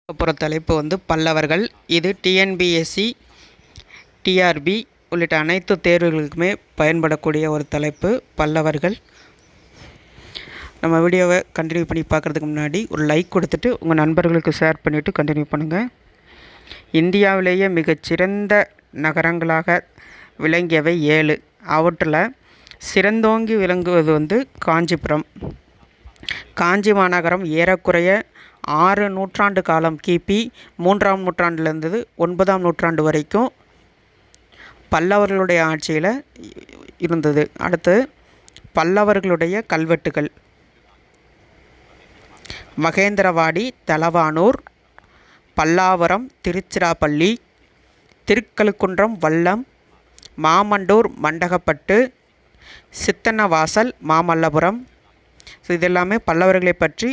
போகிற தலைப்பு வந்து பல்லவர்கள். இது டிஎன்பிஎஸ்சி, டிஆர்பி உள்ளிட்ட அனைத்து தேர்வுகளுக்குமே பயன்படக்கூடிய ஒரு தலைப்பு பல்லவர்கள். நம்ம வீடியோவை கண்டினியூ பண்ணி பார்க்குறதுக்கு முன்னாடி ஒரு லைக் கொடுத்துட்டு உங்கள் நண்பர்களுக்கு ஷேர் பண்ணிவிட்டு கண்டினியூ பண்ணுங்கள். இந்தியாவிலேயே மிகச்சிறந்த நகரங்களாக விளங்கியவை 7. அவற்றில் சிறந்தோங்கி விளங்குவது வந்து காஞ்சிபுரம். காஞ்சி மாநகரம் ஏறக்குறைய 6 நூற்றாண்டு காலம் கிபி 3ஆம் நூற்றாண்டிலிருந்து 9ஆம் நூற்றாண்டு வரைக்கும் பல்லவர்களுடைய ஆட்சியில் இருந்தது. அடுத்து பல்லவர்களுடைய கல்வெட்டுகள்: மகேந்திரவாடி, தலவானூர், பல்லாவரம், திருச்சிராப்பள்ளி, திருக்கழுக்குன்றம், வல்லம், மாமண்டூர், மண்டகப்பட்டு, சித்தன்னவாசல், மாமல்லபுரம். ஸோ இதெல்லாமே பல்லவர்களை பற்றி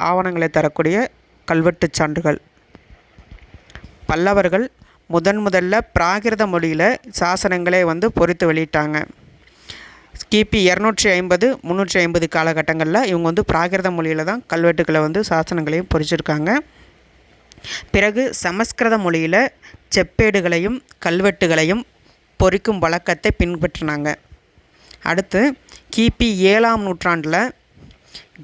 ஆவணங்களை தரக்கூடிய கல்வெட்டு சான்றுகள். பல்லவர்கள் முதல்ல பிராகிருத மொழியில் சாசனங்களை வந்து பொறித்து வெளியிட்டாங்க. கிபி 250 350 காலகட்டங்களில் இவங்க வந்து பிராகிருத மொழியில் தான் கல்வெட்டுக்களை வந்து சாசனங்களையும் பொறிச்சிருக்காங்க. பிறகு சமஸ்கிருத மொழியில் செப்பேடுகளையும் கல்வெட்டுகளையும் பொறிக்கும் வழக்கத்தை பின்பற்றினாங்க. அடுத்து கிபி 7ஆம் நூற்றாண்டில்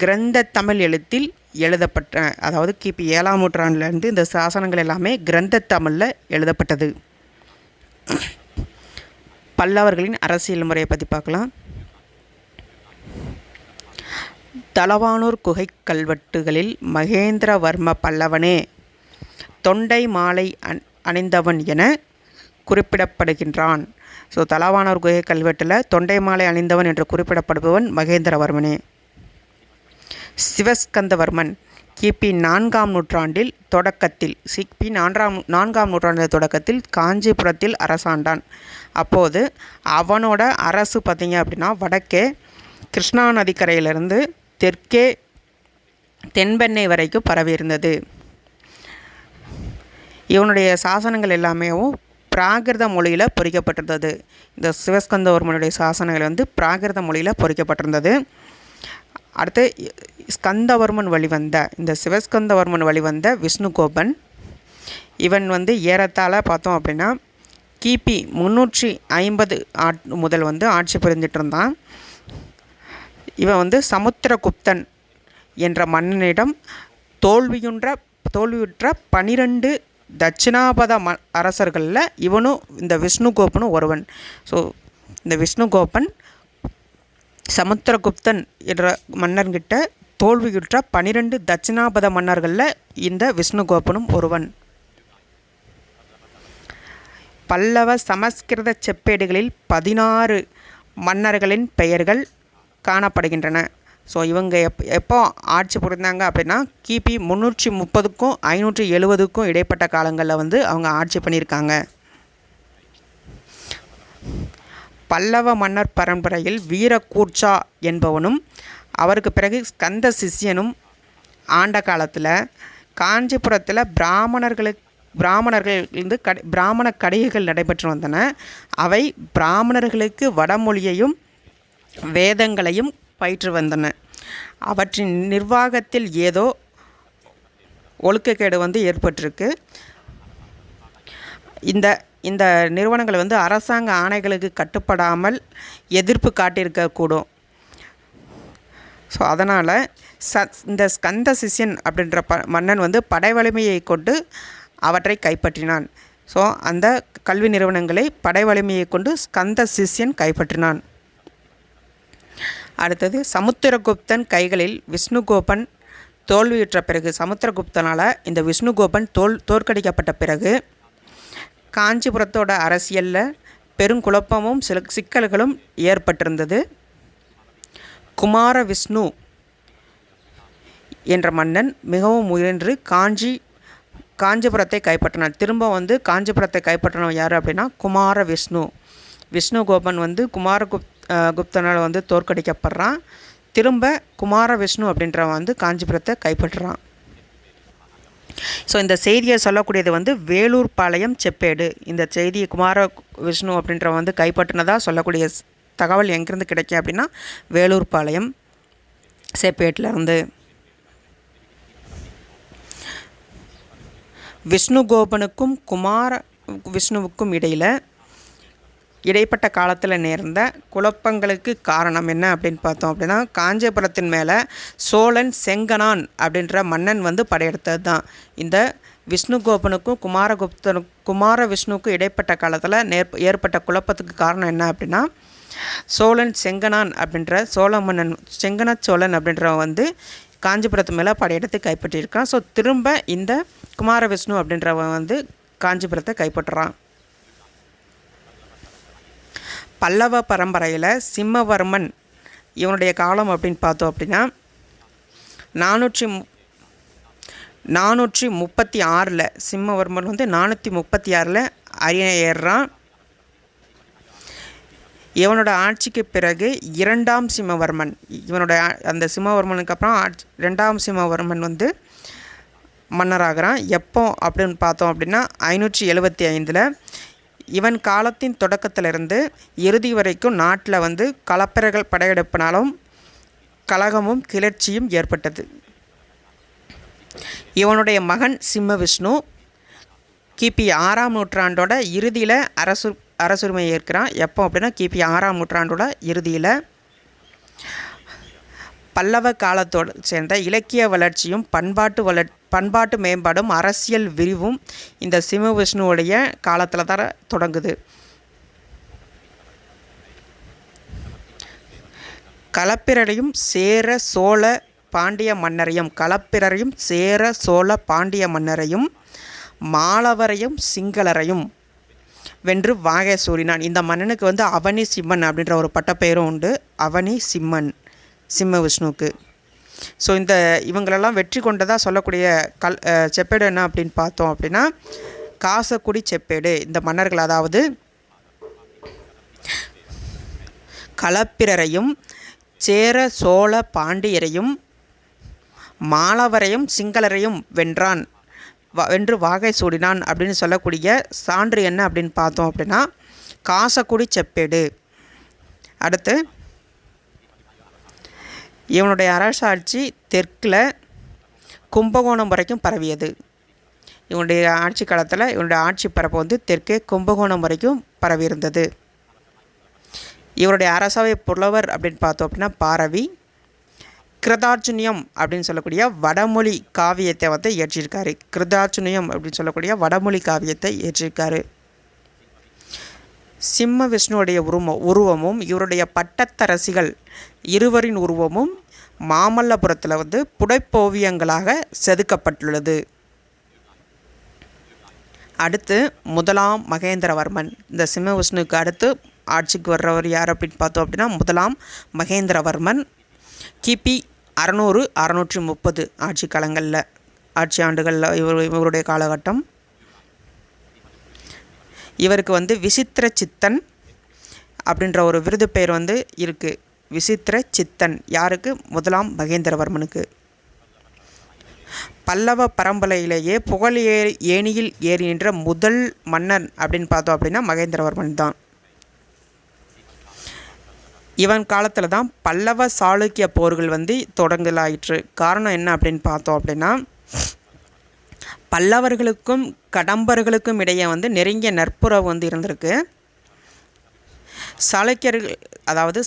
கிரந்த தமிழ் எழுத்தில் எழுதப்பட்ட, அதாவது கிபி 7ஆம் நூற்றாண்டிலேருந்து இந்த சாசனங்கள் எல்லாமே கிரந்த தமிழில் எழுதப்பட்டது. பல்லவர்களின் அரசியல் முறையை பற்றி பார்க்கலாம். தலவானூர் குகை கல்வெட்டுகளில் மகேந்திரவர்ம பல்லவனே தொண்டை மாலை அணிந்தவன் என குறிப்பிடப்படுகின்றான். ஸோ தலவானூர் குகை கல்வெட்டில் தொண்டை மாலை அணிந்தவன் என்று குறிப்பிடப்படுபவன் மகேந்திரவர்மனே. சிவஸ்கந்தவர்மன் கிபி 4ஆம் நூற்றாண்டில் தொடக்கத்தில் கிபி 4ஆம் நூற்றாண்டில் தொடக்கத்தில் காஞ்சிபுரத்தில் அரசாண்டான். அப்போது அவனோட அரசு பார்த்திங்க அப்படின்னா வடக்கே கிருஷ்ணா நதிக்கரையிலிருந்து தெற்கே தென்பெண்ணை வரைக்கும் பரவி இருந்தது. இவனுடைய சாசனங்கள் எல்லாமே பிராகிருத மொழியில் பொறிக்கப்பட்டிருந்தது. இந்த சிவஸ்கந்தவர்மனுடைய சாசனங்கள் வந்து பிராகிருத மொழியில் பொறிக்கப்பட்டிருந்தது. அடுத்து இந்த சிவஸ்கந்தவர்மன் வழிவந்த விஷ்ணுகோபன், இவன் வந்து ஏறத்தாழ பார்த்தோம் அப்படின்னா கிபி 350 முதல் வந்து ஆட்சி புரிந்துட்டு இருந்தான். இவன் வந்து சமுத்திரகுப்தன் என்ற மன்னனிடம் தோல்வியுற்ற 12 தட்சிணாபத அரசர்களில் இவனும் இந்த விஷ்ணுகோபனும் ஒருவன். ஸோ இந்த விஷ்ணுகோபன் சமுத்திரகுப்தன் என்ற மன்னர்கிட்ட தோல்வியுற்ற 12 தட்சிணாபத மன்னர்களில் இந்த விஷ்ணுகோபனும் ஒருவன். பல்லவ சமஸ்கிருத செப்பேடுகளில் 16 மன்னர்களின் பெயர்கள் காணப்படுகின்றன. ஸோ இவங்க எப்போ ஆட்சி புரிந்தாங்க அப்படின்னா கிபி 330க்கும் 570க்கும் இடைப்பட்ட காலங்களில் வந்து அவங்க ஆட்சி பண்ணியிருக்காங்க. பல்லவ மன்னர் பரம்பரையில் வீரகூர்ச்சா என்பவனும் அவருக்கு பிறகு ஸ்கந்த சிஷ்யனும் ஆண்ட காலத்தில் காஞ்சிபுரத்தில் பிராமண கடிகைகள் நடைபெற்று வந்தன. அவை பிராமணர்களுக்கு வடமொழியையும் வேதங்களையும் பயிற்று வந்தன. அவற்றின் நிர்வாகத்தில் ஏதோ ஒழுக்கக்கேடு வந்து ஏற்பட்டிருக்கு. இந்த நிறுவனங்கள் வந்து அரசாங்க ஆணைகளுக்கு கட்டுப்படாமல் எதிர்ப்பு காட்டியிருக்கக்கூடும். ஸோ அதனால் இந்த ஸ்கந்த சிஷ்யன் அப்படின்ற மன்னன் வந்து படை வலிமையை கொண்டு அவற்றை கைப்பற்றினான். ஸோ அந்த கல்வி நிறுவனங்களை படை வலிமையை கொண்டு ஸ்கந்த சிஷ்யன் கைப்பற்றினான். அடுத்தது சமுத்திரகுப்தன் கைகளில் விஷ்ணுகோபன் தோல்வியுற்ற பிறகு, சமுத்திரகுப்தனால் இந்த விஷ்ணுகோபன் தோற்கடிக்கப்பட்ட பிறகு காஞ்சிபுரத்தோட அரசியலில் பெருங்குழப்பமும் சில சிக்கல்களும் ஏற்பட்டிருந்தது. குமார விஷ்ணு என்ற மன்னன் மிகவும் முயன்று காஞ்சிபுரத்தை கைப்பற்றினான். திரும்ப வந்து காஞ்சிபுரத்தை கைப்பற்றினவன் யார் அப்படின்னா குமார விஷ்ணு. விஷ்ணுகோபன் வந்து குப்தனால் வந்து தோற்கடிக்கப்படுறான். திரும்ப குமார விஷ்ணு அப்படின்றவன் வந்து காஞ்சிபுரத்தை கைப்பற்றுறான். ஸோ இந்த செய்தியை சொல்லக்கூடியது வந்து வேலூர் பாளையம் செப்பேடு. இந்த செய்தியை குமார விஷ்ணு அப்படின்றவன் வந்து கைப்பற்றினதாக சொல்லக்கூடிய தகவல் எங்கேருந்து கிடைக்கும் அப்படின்னா வேலூர் பாளையம் செப்பேட்டில் இருந்து. விஷ்ணுகோபனுக்கும் விஷ்ணுவுக்கும் இடைப்பட்ட காலத்தில் நேர்ந்த குழப்பங்களுக்கு காரணம் என்ன அப்படின்னு பார்த்தோம் அப்படின்னா, காஞ்சிபுரத்தின் மேலே சோழன் செங்கனான் அப்படின்ற மன்னன் வந்து படையெடுத்தது தான். இந்த விஷ்ணுகோபனுக்கும் குமார விஷ்ணுவுக்கும் இடைப்பட்ட காலத்தில் ஏற்பட்ட குழப்பத்துக்கு காரணம் என்ன அப்படின்னா, சோழன் செங்கனான் அப்படின்ற செங்கன சோழன் அப்படின்றவன் வந்து காஞ்சிபுரத்து மேலே படையெடுத்து கைப்பற்றியிருக்கான். ஸோ திரும்ப இந்த குமார விஷ்ணு அப்படின்றவன் வந்து காஞ்சிபுரத்தை கைப்பற்றுறான். பல்லவ பரம்பரையில் சிம்மவர்மன் இவனுடைய காலம் அப்படின்னு பார்த்தோம் அப்படின்னா 436 சிம்மவர்மன் வந்து 436 அரியணை ஏறுறான். இவனோட ஆட்சிக்கு பிறகு 2ஆம் சிம்மவர்மன், அந்த சிம்மவர்மனுக்கு அப்புறம் 2ஆம் சிம்மவர்மன் வந்து மன்னராகிறான். எப்போ அப்படின்னு பார்த்தோம் அப்படின்னா 575 இவன் காலத்தின் தொடக்கத்திலிருந்து இறுதி வரைக்கும் நாட்டில் வந்து களப்பிரர்கள் படையெடுப்பினாலும் கலகமும் கிளர்ச்சியும் ஏற்பட்டது. இவனுடைய மகன் சிம்ம விஷ்ணு கிபி 6ஆம் நூற்றாண்டோட இறுதியில் அரசுரிமை ஏற்கிறான். எப்போ அப்படின்னா கிபி 6ஆம் நூற்றாண்டோட இறுதியில். பல்லவ காலத்தோடு சேர்ந்த இலக்கிய வளர்ச்சியும் பண்பாட்டு மேம்பாடும் அரசியல் விரிவும் இந்த சிம்ம விஷ்ணுவுடைய காலத்தில் தான் தொடங்குது. களப்பிரரையும் சேர சோழ பாண்டிய மன்னரையும் மாலவரையும் சிங்களரையும் வென்று வாகை சூடினான். இந்த மன்னனுக்கு வந்து அவனி சிம்மன் அப்படின்ற ஒரு பட்டப்பெயரும் உண்டு. அவனி சிம்மன் சிம்ம விஷ்ணுவுக்கு. ஸோ இவங்களெல்லாம் வெற்றி கொண்டதாக சொல்லக்கூடிய செப்பேடு என்ன அப்படின்னு பார்த்தோம் அப்படின்னா, காசக்குடி செப்பேடு. இந்த மன்னர்கள் அதாவது களப்பிரரையும் சேர சோழ பாண்டியரையும் மாலவரையும் சிங்களரையும் வென்று வாகை சூடினான் அப்படின்னு சொல்லக்கூடிய சான்று என்ன அப்படின்னு பார்த்தோம் அப்படின்னா, காசக்குடி செப்பேடு. அடுத்து இவனுடைய அரசாட்சி தெற்கில் கும்பகோணம் வரைக்கும் பரவியது. இவனுடைய ஆட்சி காலத்தில் இவனுடைய ஆட்சி பரப்பு வந்து தெற்கே கும்பகோணம் வரைக்கும் பரவி இருந்தது. இவருடைய அரசவை புலவர் அப்படின்னு பார்த்தோம் அப்படின்னா பாரவி. கிருதார்ஜுனியம் அப்படின்னு சொல்லக்கூடிய வடமொழி காவியத்தை வந்து இயற்றியிருக்காரு. சிம்ம விஷ்ணுவுடைய உருவமும் இவருடைய பட்டத்தரசிகள் இருவரின் உருவமும் மாமல்லபுரத்தில் வந்து புடைப்போவியங்களாக செதுக்கப்பட்டுள்ளது. அடுத்து 1ஆம் மகேந்திரவர்மன். இந்த சிம்ம விஷ்ணுவுக்கு அடுத்து ஆட்சிக்கு வர்றவர் யார் அப்படின்னு பார்த்தோம் அப்படின்னா 1ஆம் மகேந்திரவர்மன். கிபி 600-630 ஆட்சி ஆண்டுகளில் இவருடைய காலகட்டம். இவருக்கு வந்து விசித்திர சித்தன் அப்படின்ற ஒரு விருது பெயர் வந்து இருக்குது. விசித்திர சித்தன் யாருக்கு? 1ஆம் மகேந்திரவர்மனுக்கு. பல்லவ பரம்பரையிலேயே புகழ் ஏணியில் ஏறி நின்ற முதல் மன்னன் அப்படின்னு பார்த்தோம் அப்படின்னா மகேந்திரவர்மன் தான். இவன் காலத்தில் தான் பல்லவ சாளுக்கிய போர்கள் வந்து தொடங்கலாயிற்று. காரணம் என்ன அப்படின்னு பார்த்தோம் அப்படின்னா, பல்லவர்களுக்கும் கடம்பர்களுக்கும் இடையே வந்து நெருங்கிய நட்புறவு வந்து இருந்திருக்கு.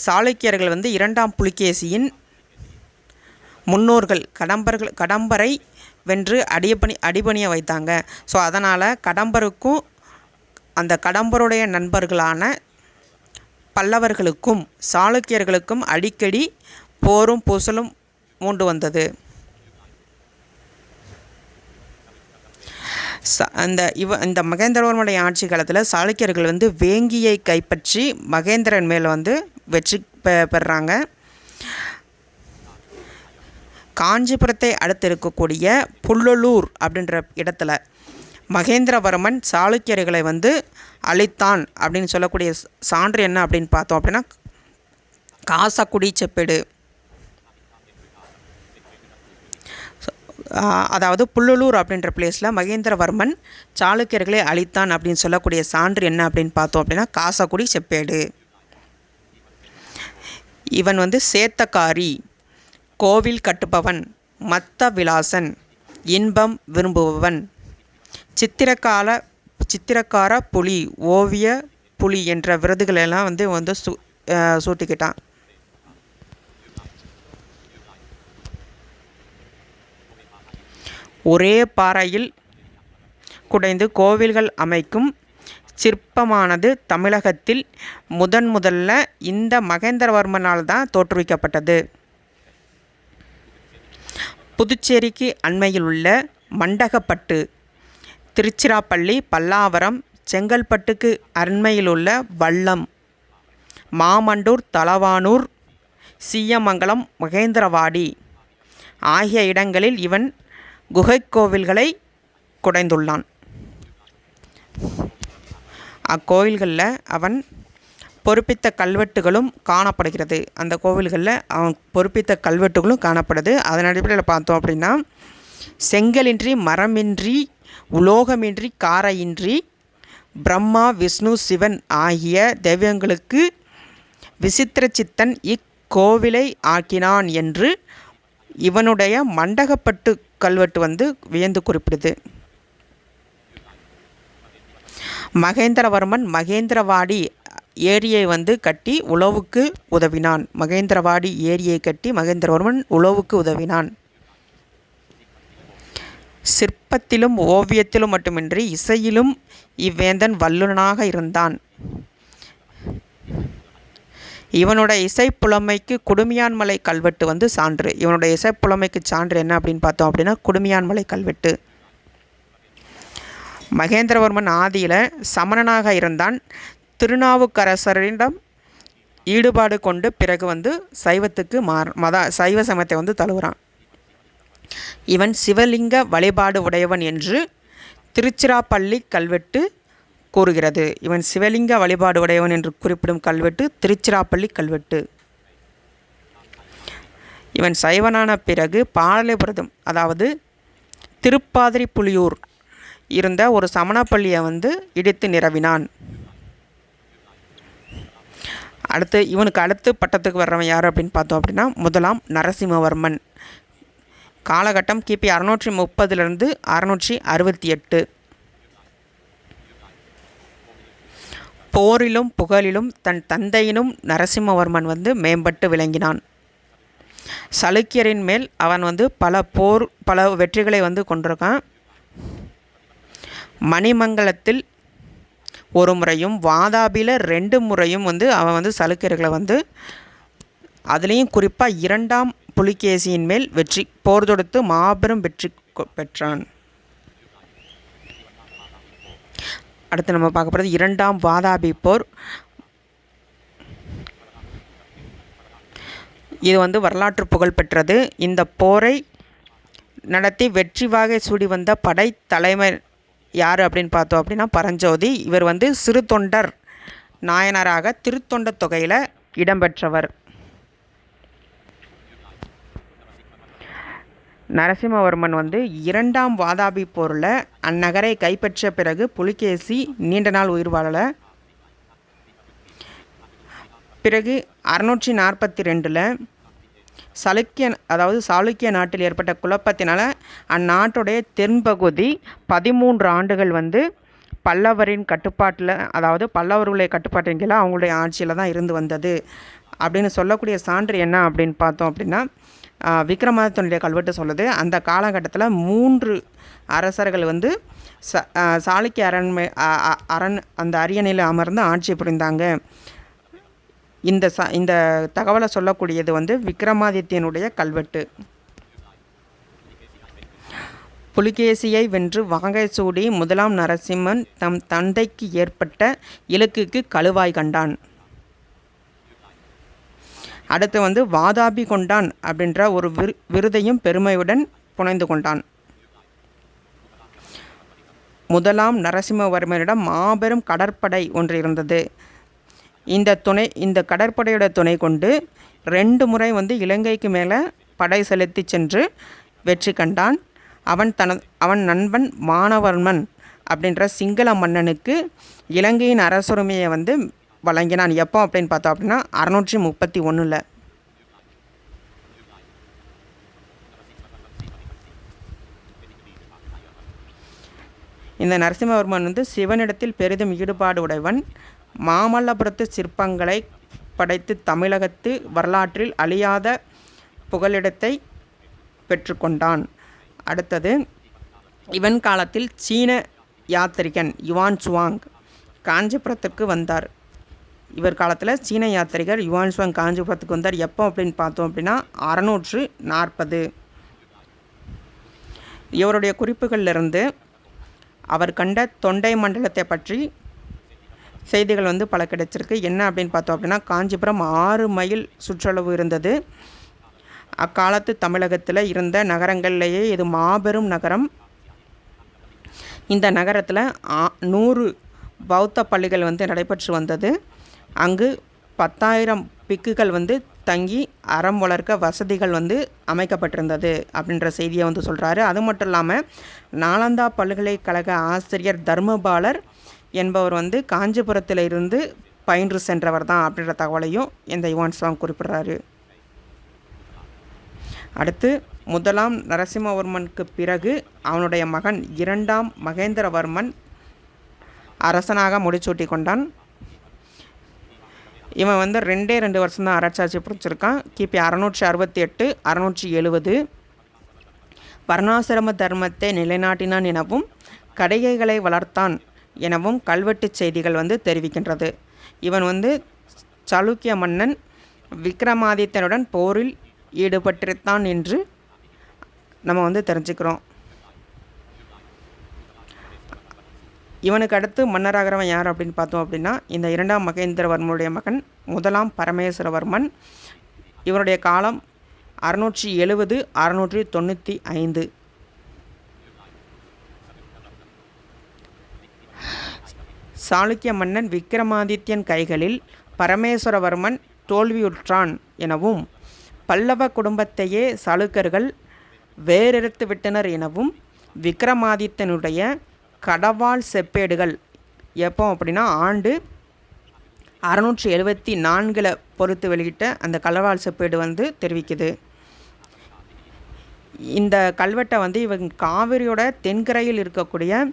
சாளுக்கியர்கள் வந்து 2ஆம் புலிகேசியின் முன்னோர்கள் கடம்பரை வென்று அடிபணிய வைத்தாங்க. ஸோ அதனால் கடம்பருக்கும் அந்த கடம்பருடைய நண்பர்களான பல்லவர்களுக்கும் சாளுக்கியர்களுக்கும் அடிக்கடி போரும் பூசலும் மூண்டு வந்தது. இந்த மகேந்திரவர்மனுடைய ஆட்சி காலத்தில் சாளுக்கியர்கள் வந்து வேங்கியை கைப்பற்றி மகேந்திரன் மேலே வந்து வெற்றி பெறுறாங்க. காஞ்சிபுரத்தை அடுத்து இருக்கக்கூடிய புல்லலூர் அப்படின்ற இடத்துல மகேந்திரவர்மன் சாளுக்கியர்களை வந்து அழித்தான் அப்படின்னு சொல்லக்கூடிய சான்று என்ன அப்படின்னு பார்த்தோம் அப்படின்னா காசக்குடி செப்பேடு. அதாவது புல்லலூர் அப்படின்ற பிளேஸில் மகேந்திரவர்மன் சாளுக்கியர்களை அழித்தான் அப்படின்னு சொல்லக்கூடிய சான்று என்ன அப்படின்னு பார்த்தோம் அப்படின்னா காசக்குடி செப்பேடு. இவன் வந்து சேத்தக்காரி, கோவில் கட்டுபவன், மத்த விலாசன், இன்பம் விரும்புபவன், சித்திரக்கார புலி, ஓவிய புலி என்ற விருதுகளெல்லாம் வந்து சூட்டிக்கிட்டான். ஒரே பாறையில் குடைந்து கோவில்கள் அமைக்கும் சிற்பமானது தமிழகத்தில் முதல்ல இந்த மகேந்திரவர்மனால் தான் தோற்றுவிக்கப்பட்டது. புதுச்சேரிக்கு அண்மையில் உள்ள மண்டகப்பட்டு, திருச்சிராப்பள்ளி, பல்லாவரம், செங்கல்பட்டுக்கு அண்மையில் உள்ள வல்லம், மாமண்டூர், தலவானூர், சீயமங்கலம், மகேந்திரவாடி ஆகிய இடங்களில் இவன் குகைக் கோவில்களை குடைந்துள்ளான். அக்கோவில்களில் அவன் பொறுப்பித்த கல்வெட்டுகளும் காணப்படுகிறது. அந்த கோவில்களில் அவன் பொறுப்பித்த கல்வெட்டுகளும் காணப்படுது. அதன் அடிப்படையில் பார்த்தோம் அப்படின்னா, செங்கலின்றி, மரமின்றி, உலோகமின்றி, காரையின்றி பிரம்மா, விஷ்ணு, சிவன் ஆகிய தெய்வங்களுக்கு விசித்திர சித்தன் இக்கோவிலை ஆக்கினான் என்று இவனுடைய மண்டகப்பட்டு கல்வெட்டு வியந்து குறிப்பிடுது. மகேந்திரவர்மன் மகேந்திரவாடி ஏரியை கட்டி உழவுக்கு உதவினான். மகேந்திரவாடி ஏரியை கட்டி மகேந்திரவர்மன் உழவுக்கு உதவினான். சிற்பத்திலும் ஓவியத்திலும் மட்டுமின்றி இசையிலும் இவ்வேந்தன் வல்லுனனாக இருந்தான். இவனுடைய இசைப்புலமைக்கு குடுமியான்மலை கல்வெட்டு சான்று. இவனுடைய இசைப்புலமைக்கு சான்று என்ன அப்படின்னு பார்த்தோம் அப்படின்னா, குடுமியான்மலை கல்வெட்டு. மகேந்திரவர்மன் ஆதியில் சமணனாக இருந்தான். திருநாவுக்கரசரிடம் ஈடுபாடு கொண்டு பிறகு சைவத்துக்கு சைவ சமயத்தை தழுவுறான். இவன் சிவலிங்க வழிபாடு உடையவன் என்று திருச்சிராப்பள்ளி கல்வெட்டு கூறுகிறது. இவன் சிவலிங்க வழிபாடு உடையவன் என்று குறிப்பிடும் கல்வெட்டு திருச்சிராப்பள்ளி கல்வெட்டு. இவன் சைவனான பிறகு பாடலிபுரம், அதாவது திருப்பாதிரிப்புலியூர் இருந்த ஒரு சமணப்பள்ளியை இடித்து நிறுவினான். இவனுக்கு அடுத்து பட்டத்துக்கு வர்றவன் யார் அப்படின்னு பார்த்தோம் அப்படின்னா, முதலாம் நரசிம்மவர்மன். காலகட்டம் கிபி 630 668. போரிலும் புகழிலும் தன் தந்தையினும் நரசிம்மவர்மன் மேம்பட்டு விளங்கினான். சளுக்கியரின் மேல் அவன் பல வெற்றிகளை கொண்டிருக்கான். மணிமங்கலத்தில் ஒரு முறையும் வாதாபியில் 2 முறையும் அவன் சளுக்கியர்களை அதுலேயும் குறிப்பாக 2ஆம் புலிகேசியின் மேல் போர் தொடுத்து மாபெரும் வெற்றி பெற்றான். அடுத்து நம்ம பார்க்க போகிறது 2ஆம் வாதாபி போர். இது வரலாற்று புகழ் பெற்றது. இந்த போரை நடத்தி வெற்றி வாகை சூடி வந்த படை தலைமை யார் அப்படின்னு பார்த்தோம் அப்படின்னா பரஞ்சோதி. இவர் சிறு தொண்டர் நாயனராக திருத்தொண்ட தொகையில் இடம்பெற்றவர். நரசிம்மவர்மன் 2ஆம் வாதாபி போரில் அந்நகரை கைப்பற்றிய பிறகு புலிகேசி நீண்ட நாள் உயிர் வாழலை. பிறகு 642 சாளுக்கிய நாட்டில் ஏற்பட்ட குழப்பத்தினால் அந்நாட்டுடைய தென்பகுதி 13 ஆண்டுகள் பல்லவரின் கட்டுப்பாட்டில், அதாவது பல்லவர்களுடைய கட்டுப்பாட்டின் கீழே அவங்களுடைய ஆட்சியில் தான் இருந்து வந்தது அப்படின்னு சொல்லக்கூடிய சான்று என்ன அப்படின்னு பார்த்தோம் அப்படின்னா, விக்ரமாதித்தனுடைய கல்வெட்டு சொல்லுது. அந்த காலகட்டத்தில் 3 அரசர்கள் சாளுக்கிய அந்த அரியணையில் அமர்ந்து ஆட்சி புரிந்தாங்க. இந்த தகவலை சொல்லக்கூடியது விக்ரமாதித்யனுடைய கல்வெட்டு. புலிகேசியை வென்று வாகை சூடி முதலாம் நரசிம்மன் தம் தந்தைக்கு ஏற்பட்ட இலக்குக்கு கழுவாய் கண்டான். அடுத்து வாதாபி கொண்டான் அப்படின்ற ஒரு விருதையும் பெருமையுடன் புனைந்து கொண்டான். முதலாம் நரசிம்மவர்மனிடம் மாபெரும் கடற்படை ஒன்று இருந்தது. இந்த கடற்படையோட துணை கொண்டு 2 முறை இலங்கைக்கு மேலே படை செலுத்தி சென்று வெற்றி கண்டான். அவன் நண்பன் மானவர்மன் அப்படின்ற சிங்கள மன்னனுக்கு இலங்கையின் அரசுரிமையை வழங்கினான். எப்போ அப்படின்னு பார்த்தோம் அப்படின்னா 631. இந்த நரசிம்மவர்மன் வந்து சிவனிடத்தில் பெரிதும் ஈடுபாடு உடையவன். மாமல்லபுரத்து சிற்பங்களை படைத்து தமிழகத்து வரலாற்றில் அழியாத புகலிடத்தை பெற்றுக்கொண்டான். அடுத்தது, இவன் காலத்தில் சீன யாத்திரிகன் யுவான் சுவாங் காஞ்சிபுரத்துக்கு வந்தார். இவர் காலத்தில் சீன யாத்திரிகர் யுவான் சுவாங் காஞ்சிபுரத்துக்கு வந்தார். எப்போ அப்படின்னு பார்த்தோம் அப்படின்னா 640. இவருடைய குறிப்புகளிலிருந்து அவர் கண்ட தொண்டை மண்டலத்தை பற்றி செய்திகள் வந்து பல கிடைச்சிருக்கு. என்ன அப்படின்னு பார்த்தோம் அப்படின்னா, காஞ்சிபுரம் 6 மைல் சுற்றளவு இருந்தது. அக்காலத்து தமிழகத்தில் இருந்த நகரங்கள்லேயே இது மாபெரும் நகரம். இந்த நகரத்தில் 100 பௌத்த பள்ளிகள் வந்து நடைபெற்று வந்தது. அங்கு 10,000 பிக்குகள் வந்து தங்கி அறம் வளர்க்க வசதிகள் வந்து அமைக்கப்பட்டிருந்தது அப்படின்ற செய்தியை வந்து சொல்கிறாரு. அது மட்டும் இல்லாமல் நாலந்தா பல்கலைக்கழக ஆசிரியர் தர்மபாலர் என்பவர் வந்து காஞ்சிபுரத்தில் இருந்து பயின்று சென்றவர் தான் அப்படின்ற தகவலையும் இந்த யுவான் சுவாங் குறிப்பிடுறாரு. அடுத்து, 1ஆம் நரசிம்மவர்மனுக்கு பிறகு அவனுடைய மகன் 2ஆம் மகேந்திரவர்மன் அரசனாக முடிசூட்டி கொண்டான். இவன் வந்து 2 வருஷம்தான் அரசாட்சி புரிச்சிருக்கான். கிபி 668 670 வர்ணாசிரம தர்மத்தை நிலைநாட்டினான் எனவும் கடைகைகளை வளர்த்தான் எனவும் கல்வெட்டு செய்திகள் வந்து தெரிவிக்கின்றது. இவன் வந்து சாளுக்கிய மன்னன் விக்ரமாதித்தனுடன் போரில் ஈடுபட்டிருந்தான் என்று நம்ம வந்து தெரிஞ்சுக்கிறோம். இவனுக்கு அடுத்து மன்னராகிறவன் யார் அப்படின்னு பார்த்தோம் அப்படின்னா, இந்த 2ஆம் மகேந்திரவர்மனுடைய மகன் 1ஆம் பரமேஸ்வரவர்மன். இவனுடைய காலம் 670 695. சாளுக்கிய மன்னன் விக்ரமாதித்யன் கைகளில் பரமேஸ்வரவர்மன் தோல்வியுற்றான் எனவும் பல்லவ குடும்பத்தையே சாளுக்கர்கள் வேறெடுத்து விட்டனர் எனவும் விக்ரமாதித்தனுடைய கடவாள் செப்பேடுகள் எப்போ அப்படின்னா ஆண்டு 674 பொறுத்து வெளியிட்ட அந்த கடவாள் செப்பேடு வந்து தெரிவிக்குது. இந்த கல்வெட்டை வந்து இவங்க காவிரியோட தென்கரையில் இருக்கக்கூடிய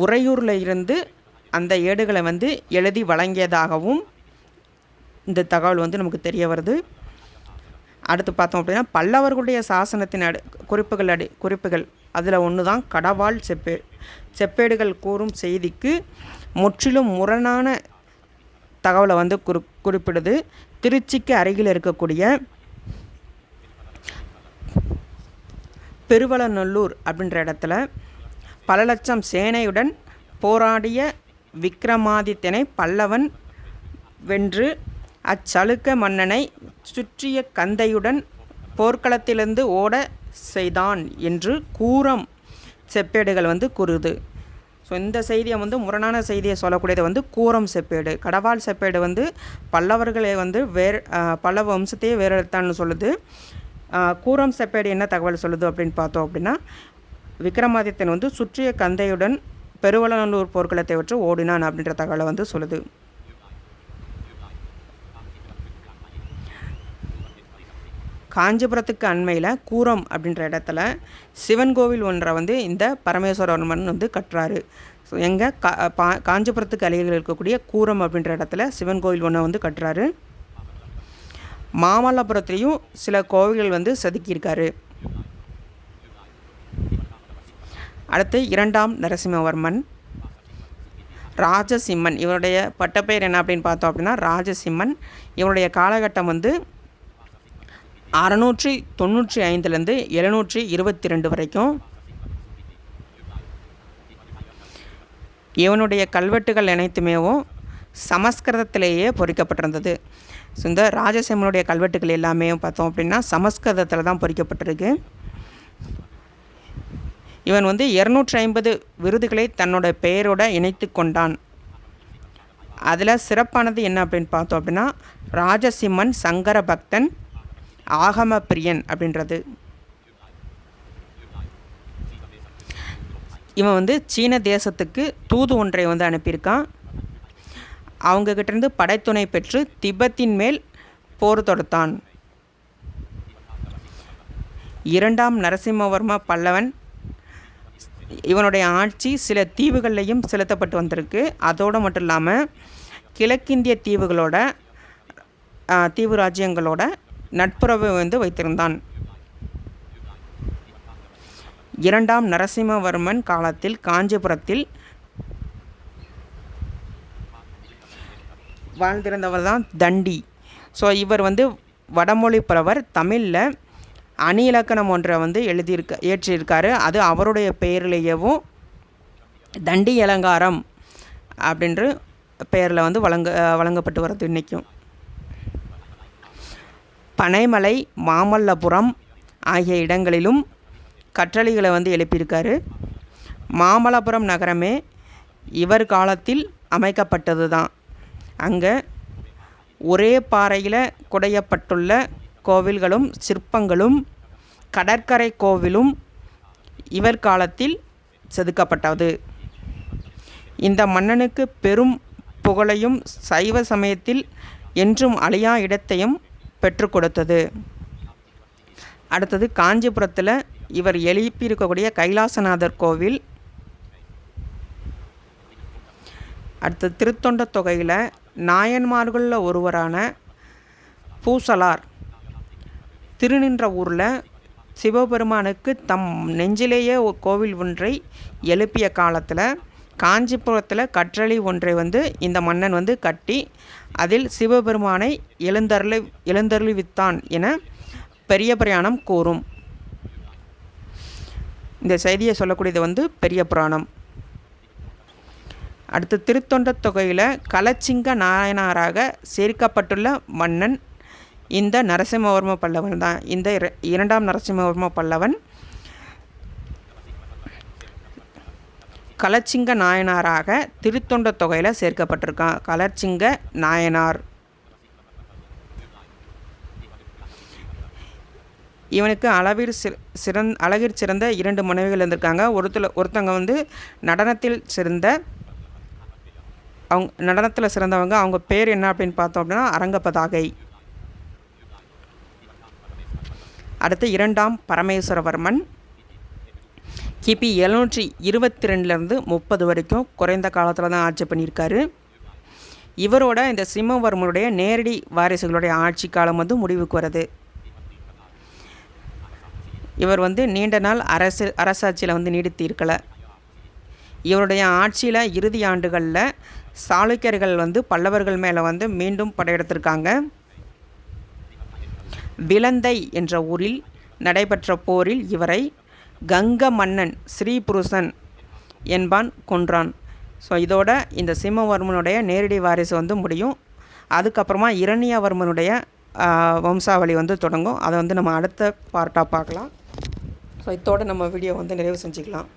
உறையூரில் இருந்து அந்த ஏடுகளை வந்து எழுதி வழங்கியதாகவும் இந்த தகவல் வந்து நமக்கு தெரிய வருது. அடுத்து பார்த்தோம் அப்படின்னா, பல்லவர்களுடைய சாசனத்தின் குறிப்புகள் அதில் ஒன்று தான் கடவாள் செப்பேடுகள் கூறும் செய்திக்கு முற்றிலும் முரணான தகவலை வந்து குறிப்பிடுது. திருச்சிக்கு அருகில் இருக்கக்கூடிய பெருவளநல்லூர் அப்படின்ற இடத்துல பல லட்சம் சேனையுடன் போராடிய விக்ரமாதித்தனை பல்லவன் வென்று அச்சலுக்க மன்னனை சுற்றிய கந்தையுடன் போர்க்களத்திலிருந்து ஓட செய்தான் என்று கூறம் செப்பேடுகள் வந்து கூறுது. ஸோ இந்த செய்தியை வந்து முரணான செய்தியை சொல்லக்கூடியது வந்து கூறம் செப்பேடு. கடவாள் செப்பேடு வந்து பல்லவர்களை வந்து பல்லவ வம்சத்தையே வேறெடுத்தான்னு சொல்லுது. கூறம் செப்பேடு என்ன தகவல் சொல்லுது அப்படின்னு பார்த்தோம் அப்படின்னா, விக்ரமாதித்தன் வந்து சுற்றிய கந்தையுடன் பெருவளநல்லூர் போர்க்களத்தை விட்டு ஓடினான் அப்படின்ற தகவலை வந்து சொல்லுது. காஞ்சிபுரத்துக்கு அண்மையில் கூரம் அப்படின்ற இடத்துல சிவன் கோவில் ஒன்றை வந்து இந்த பரமேஸ்வரவர்மன் வந்து கட்டுறாரு. ஸோ எங்கே காஞ்சிபுரத்துக்கு அருகில் இருக்கக்கூடிய கூரம் அப்படின்ற இடத்துல சிவன் கோவில் ஒன்றை வந்து கட்டுறாரு. மாமல்லபுரத்துலேயும் சில கோவில்கள் வந்து செதுக்கியிருக்காரு. அடுத்து 2ஆம் நரசிம்மவர்மன் ராஜசிம்மன். இவருடைய பட்டப்பெயர் என்ன அப்படின்னு பார்த்தோம் அப்படின்னா ராஜசிம்மன். இவருடைய காலகட்டம் வந்து 695 722 வரைக்கும். இவனுடைய கல்வெட்டுகள் அனைத்துமேவும் சமஸ்கிருதத்திலேயே பொறிக்கப்பட்டிருந்தது. ஸோ இந்த ராஜசிம்மனுடைய கல்வெட்டுகள் எல்லாமே பார்த்தோம் அப்படின்னா சமஸ்கிருதத்தில் தான் பொறிக்கப்பட்டிருக்கு. இவன் வந்து 250 விருதுகளை தன்னோட பெயரோட இணைத்து கொண்டான். அதில் சிறப்பானது என்ன அப்படின்னு பார்த்தோம் அப்படின்னா ராஜசிம்மன் சங்கர பக்தன் ஆகம பிரியன் அப்படின்றது. இவன் வந்து சீன தேசத்துக்கு தூது ஒன்றை வந்து அனுப்பியிருக்கான். அவங்கக்கிட்டேருந்து படைத்துணை பெற்று திபெத்தின் மேல் போர் தொடுத்தான். 2ஆம் நரசிம்மவர்ம பல்லவன் இவனுடைய ஆட்சி சில தீவுகள்லையும் செலுத்தப்பட்டு வந்திருக்கு. அதோடு மட்டும் இல்லாமல் கிழக்கிந்திய தீவுகளோட தீவு ராஜ்யங்களோட நட்புறவு வந்து வைத்திருந்தான். 2ஆம் நரசிம்மவர்மன் காலத்தில் காஞ்சிபுரத்தில் வாழ்ந்திருந்தவர் தான் தண்டி. ஸோ இவர் வந்து வடமொழி புலவர். தமிழில் அணி இலக்கணம் ஒன்றை வந்து இயற்றியிருக்காரு. அது அவருடைய பெயரிலேயேவும் தண்டி அலங்காரம் அப்படின்ற பெயரில் வந்து வழங்கப்பட்டு வருது இன்றைக்கும். பனைமலை, மாமல்லபுரம் ஆகிய இடங்களிலும் கற்றளிகளை வந்து எழுப்பியிருக்காரு. மாமல்லபுரம் நகரமே இவர் காலத்தில் அமைக்கப்பட்டது தான். அங்கே ஒரே பாறையில் குடையப்பட்டுள்ள கோவில்களும் சிற்பங்களும் கடற்கரை கோவிலும் இவர் காலத்தில் செதுக்கப்பட்டது. இந்த மன்னனுக்கு பெரும் புகழையும் சைவ சமயத்தில் என்றும் அழியா இடத்தையும் பெற்று கொடுத்தது. அடுத்தது காஞ்சிபுரத்தில் இவர் எழுப்பியிருக்கக்கூடிய கைலாசநாதர் கோவில். அடுத்து திருத்தொண்ட தொகையில் நாயன்மார்களில் ஒருவரான பூசலார் திருநின்ற ஊரில் சிவபெருமானுக்கு தம் நெஞ்சிலேயே ஒரு கோவில் ஒன்றை எழுப்பிய காலத்தில் காஞ்சிபுரத்தில் கற்றளி ஒன்றை வந்து இந்த மன்னன் வந்து கட்டி அதில் சிவபெருமானை எழுந்தருளிவித்தான் என பெரிய புராணம் கூறும். இந்த செய்தியை சொல்லக்கூடியது வந்து பெரிய புராணம். அடுத்து திருத்தொண்ட தொகையில் களச்சிங்க நாயனாராக சேர்க்கப்பட்டுள்ள மன்னன் இந்த நரசிம்மவர்ம பல்லவன் தான். இந்த 2ஆம் நரசிம்மவர்ம பல்லவன் களச்சிங்க நாயனாராக திருத்தொண்ட தொகையில் சேர்க்கப்பட்டிருக்கான். களச்சிங்க நாயனார். இவனுக்கு அழகிற் சிறந்த 2 மனைவிகள் இருந்திருக்காங்க. ஒருத்தங்க வந்து நடனத்தில் சிறந்தவங்க. அவங்க பேர் என்ன அப்படின்னு பார்த்தோம் அப்படின்னா அரங்கபதாகை. அடுத்து 2ஆம் பரமேஸ்வரவர்மன் கிபி 722 30 வரைக்கும் குறைந்த காலத்தில் தான் ஆட்சி பண்ணியிருக்காரு. இவரோட இந்த சிம்மவர்மனுடைய நேரடி வாரிசுகளுடைய ஆட்சி காலம் வந்து முடிவுக்கு வருது. இவர் வந்து நீண்ட நாள் அரசாட்சியில் வந்து நீடித்து இருக்கலை. இவருடைய ஆட்சியில் இறுதி ஆண்டுகளில் சாளுக்கியர்கள் வந்து பல்லவர்கள் மேலே வந்து மீண்டும் படையெடுத்திருக்காங்க. விலந்தை என்ற ஊரில் நடைபெற்ற போரில் இவரை கங்க மன்னன் ஸ்ரீபுருஷன் என்பான் கொன்றான். ஸோ இதோட இந்த சிம்மவர்மனுடைய நேரடி வாரிசு வந்து முடியும். அதுக்கப்புறமா இரணியவர்மனுடைய வம்சாவளி வந்து தொடங்கும். அதை வந்து நம்ம அடுத்த பார்ட்டாக பார்க்கலாம். ஸோ இதோடு நம்ம வீடியோ வந்து நிறைவு செஞ்சுக்கலாம்.